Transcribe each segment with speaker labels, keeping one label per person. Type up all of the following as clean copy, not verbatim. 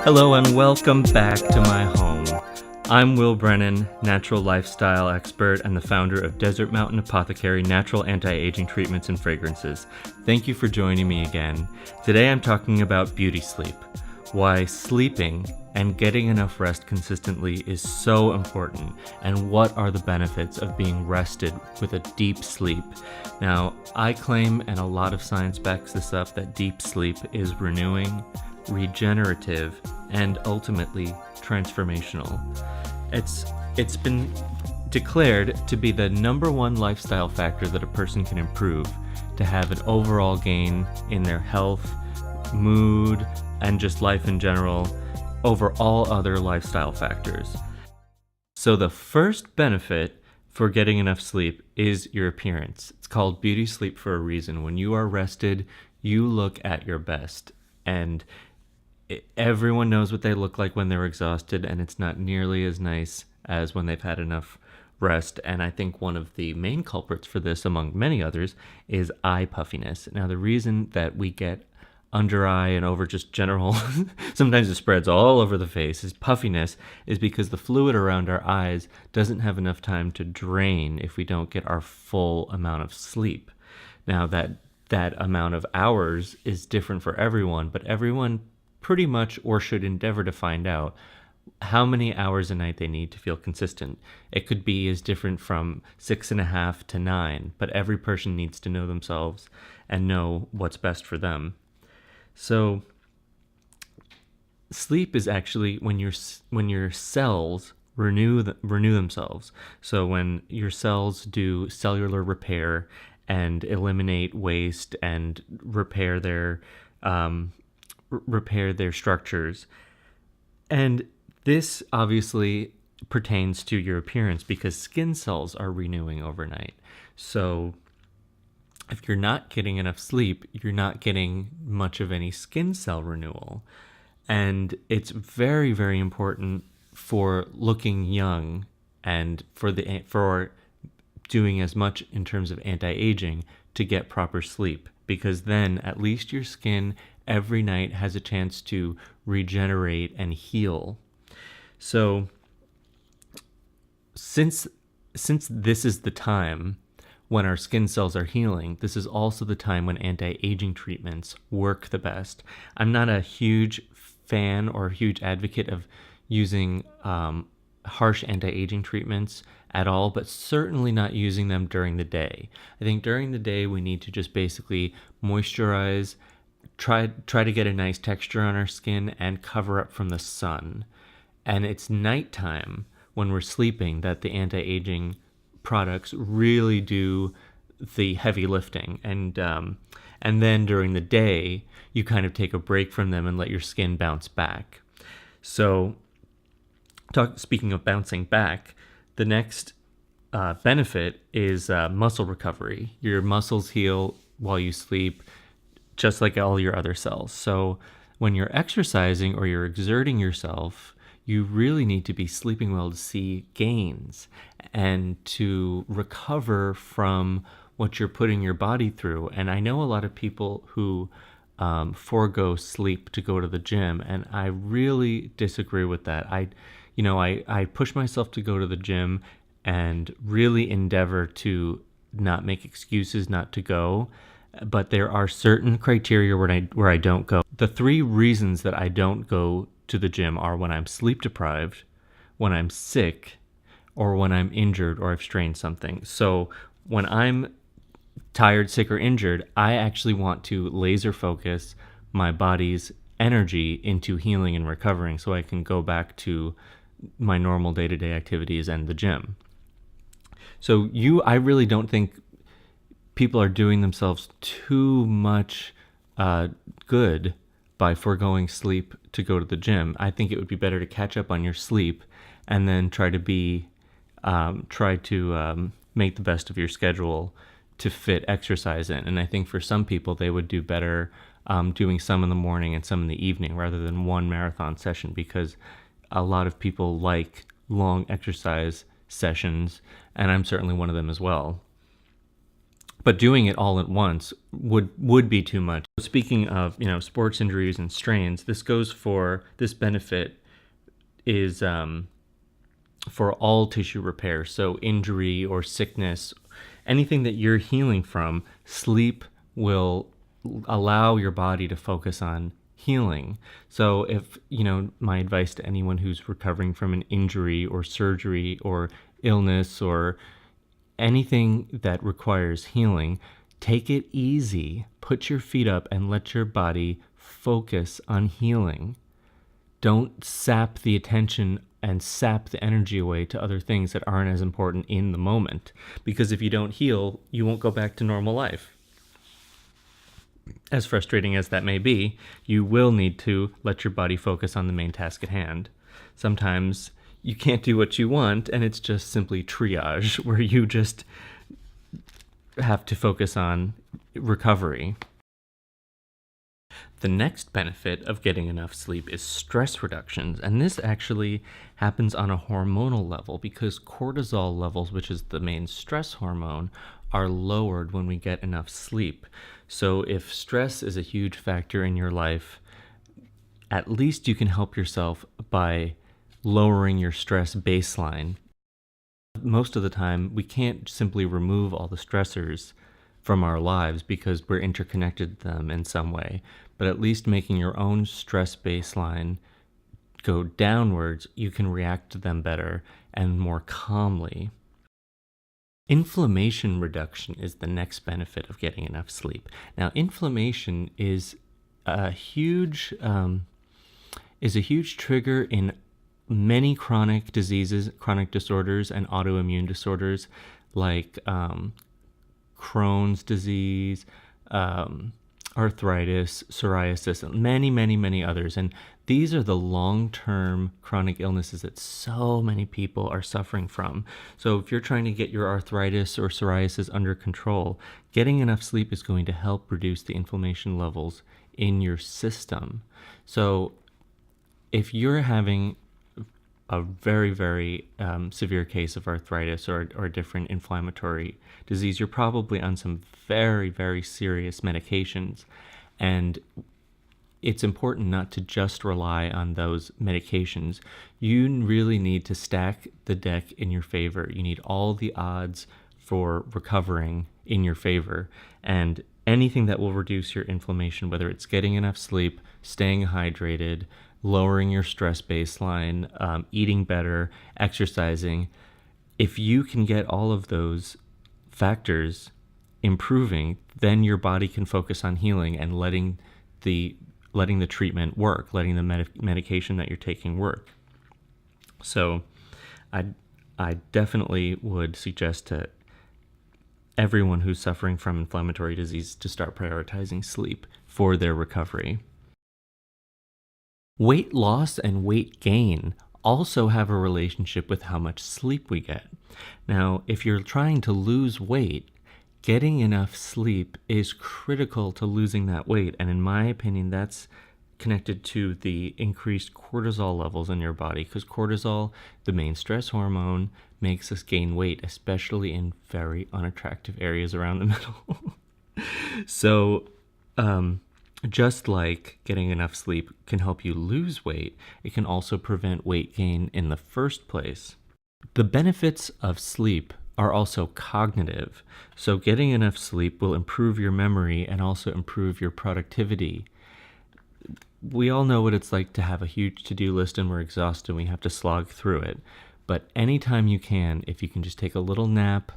Speaker 1: Hello and welcome back to my home. I'm Will Brennan, natural lifestyle expert and the founder of Desert Mountain Apothecary natural anti-aging treatments and fragrances. Thank you for joining me again. Today I'm talking about beauty sleep, why sleeping and getting enough rest consistently is so important, and what are the benefits of being rested with a deep sleep. Now, I claim, and a lot of science backs this up, that deep sleep is renewing, regenerative, and ultimately transformational. It's been declared to be the number one lifestyle factor that a person can improve to have an overall gain in their health, mood, and just life in general over all other lifestyle factors. So the first benefit for getting enough sleep is your appearance. It's called beauty sleep for a reason. When you are rested, you look at your best, and everyone knows what they look like when they're exhausted, and it's not nearly as nice as when they've had enough rest. And I think one of the main culprits for this, among many others, is eye puffiness. Now, the reason that we get under eye and over just general, sometimes it spreads all over the face, is puffiness, is because the fluid around our eyes doesn't have enough time to drain if we don't get our full amount of sleep. Now, that amount of hours is different for everyone, but everyone pretty much, or should endeavor to find out, how many hours a night they need to feel consistent. It could be as different from 6.5 to 9, but every person needs to know themselves and know what's best for them. So sleep is actually when your cells renew themselves. So when your cells do cellular repair and eliminate waste and repair their structures. And this obviously pertains to your appearance because skin cells are renewing overnight. So if you're not getting enough sleep, you're not getting much of any skin cell renewal. And it's very, very important for looking young and for doing as much in terms of anti-aging to get proper sleep, because then at least your skin every night has a chance to regenerate and heal. So since this is the time when our skin cells are healing, this is also the time when anti-aging treatments work the best. I'm not a huge fan or a huge advocate of using harsh anti-aging treatments at all, but certainly not using them during the day. I think during the day we need to just basically moisturize, try to get a nice texture on our skin and cover up from the sun. And it's nighttime when we're sleeping that the anti-aging products really do the heavy lifting. And then during the day, you kind of take a break from them and let your skin bounce back. So speaking of bouncing back, the next benefit is muscle recovery. Your muscles heal while you sleep, just like all your other cells. So when you're exercising or you're exerting yourself, you really need to be sleeping well to see gains and to recover from what you're putting your body through. And I know a lot of people who forego sleep to go to the gym, and I really disagree with that. I push myself to go to the gym and really endeavor to not make excuses not to go. But there are certain criteria where I don't go. The 3 reasons that I don't go to the gym are when I'm sleep deprived, when I'm sick, or when I'm injured or I've strained something. So when I'm tired, sick, or injured, I actually want to laser focus my body's energy into healing and recovering so I can go back to my normal day-to-day activities and the gym. So I really don't think people are doing themselves too much good by foregoing sleep to go to the gym. I think it would be better to catch up on your sleep and then try to make the best of your schedule to fit exercise in. And I think for some people, they would do better doing some in the morning and some in the evening rather than one marathon session, because a lot of people like long exercise sessions, and I'm certainly one of them as well. but doing it all at once would be too much. Speaking of, sports injuries and strains, this benefit is for all tissue repair. So injury or sickness, anything that you're healing from, sleep will allow your body to focus on healing. So if, my advice to anyone who's recovering from an injury or surgery or illness or anything that requires healing, take it easy. Put your feet up and let your body focus on healing. Don't sap the attention and sap the energy away to other things that aren't as important in the moment. Because if you don't heal, you won't go back to normal life. As frustrating as that may be, you will need to let your body focus on the main task at hand. Sometimes you can't do what you want, and it's just simply triage, where you just have to focus on recovery. The next benefit of getting enough sleep is stress reductions, and this actually happens on a hormonal level because cortisol levels, which is the main stress hormone, are lowered when we get enough sleep. So if stress is a huge factor in your life, at least you can help yourself by lowering your stress baseline. Most of the time, we can't simply remove all the stressors from our lives because we're interconnected to them in some way, but at least making your own stress baseline go downwards, you can react to them better and more calmly. Inflammation reduction is the next benefit of getting enough sleep. Now, inflammation is a huge trigger in many chronic diseases, chronic disorders, and autoimmune disorders like Crohn's disease, arthritis, psoriasis, and many others. And these are the long-term chronic illnesses that so many people are suffering from. So if you're trying to get your arthritis or psoriasis under control, getting enough sleep is going to help reduce the inflammation levels in your system. So if you're having a very, very severe case of arthritis or a different inflammatory disease, you're probably on some very, very serious medications. And it's important not to just rely on those medications. You really need to stack the deck in your favor. You need all the odds for recovering in your favor. And anything that will reduce your inflammation, whether it's getting enough sleep, staying hydrated, lowering your stress baseline, eating better, exercising, if you can get all of those factors improving, then your body can focus on healing and letting the treatment work, letting the medication that you're taking work. So I definitely would suggest to everyone who's suffering from inflammatory disease to start prioritizing sleep for their recovery. Weight loss and weight gain also have a relationship with how much sleep we get. Now, if you're trying to lose weight, getting enough sleep is critical to losing that weight. And in my opinion, that's connected to the increased cortisol levels in your body, because cortisol, the main stress hormone, makes us gain weight, especially in very unattractive areas around the middle. So, just like getting enough sleep can help you lose weight, it can also prevent weight gain in the first place. The benefits of sleep are also cognitive. So getting enough sleep will improve your memory and also improve your productivity. We all know what it's like to have a huge to-do list and we're exhausted and we have to slog through it. But anytime you can, if you can just take a little nap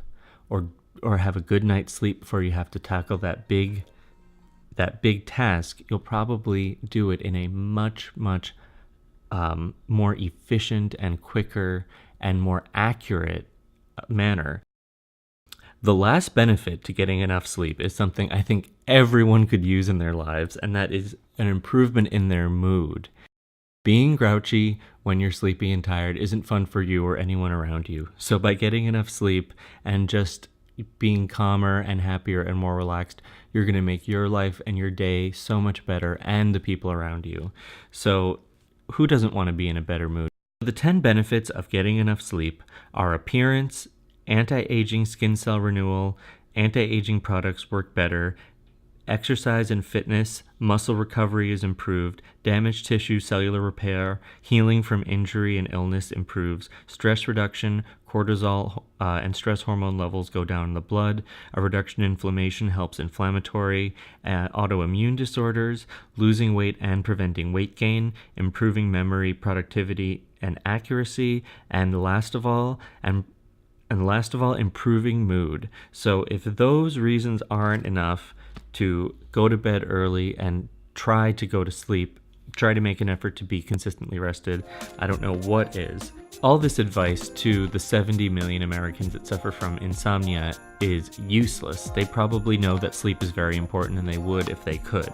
Speaker 1: or have a good night's sleep before you have to tackle that big task, you'll probably do it in a much more efficient and quicker and more accurate manner. The last benefit to getting enough sleep is something I think everyone could use in their lives, and that is an improvement in their mood. Being grouchy when you're sleepy and tired isn't fun for you or anyone around you. So by getting enough sleep and just being calmer and happier and more relaxed, you're going to make your life and your day so much better and the people around you. So who doesn't want to be in a better mood? The 10 benefits of getting enough sleep are appearance, anti-aging skin cell renewal, anti-aging products work better, exercise and fitness, muscle recovery is improved, damaged tissue cellular repair, healing from injury and illness improves, stress reduction, cortisol and stress hormone levels go down in the blood, a reduction in inflammation helps inflammatory, autoimmune disorders, losing weight and preventing weight gain, improving memory, productivity, and accuracy, and last of all, improving mood. So if those reasons aren't enough to go to bed early and try to go to sleep, try to make an effort to be consistently rested, I don't know what is. All this advice to the 70 million Americans that suffer from insomnia is useless. They probably know that sleep is very important and they would if they could.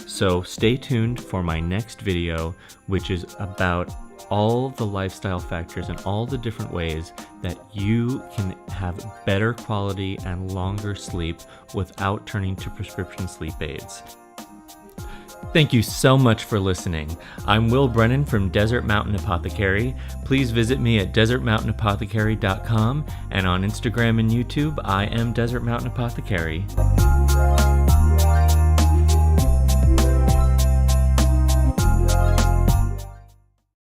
Speaker 1: So stay tuned for my next video, which is about all the lifestyle factors and all the different ways that you can have better quality and longer sleep without turning to prescription sleep aids. Thank you so much for listening. I'm Will Brennan from Desert Mountain Apothecary. Please visit me at desertmountainapothecary.com, and on Instagram and YouTube, I am Desert Mountain Apothecary.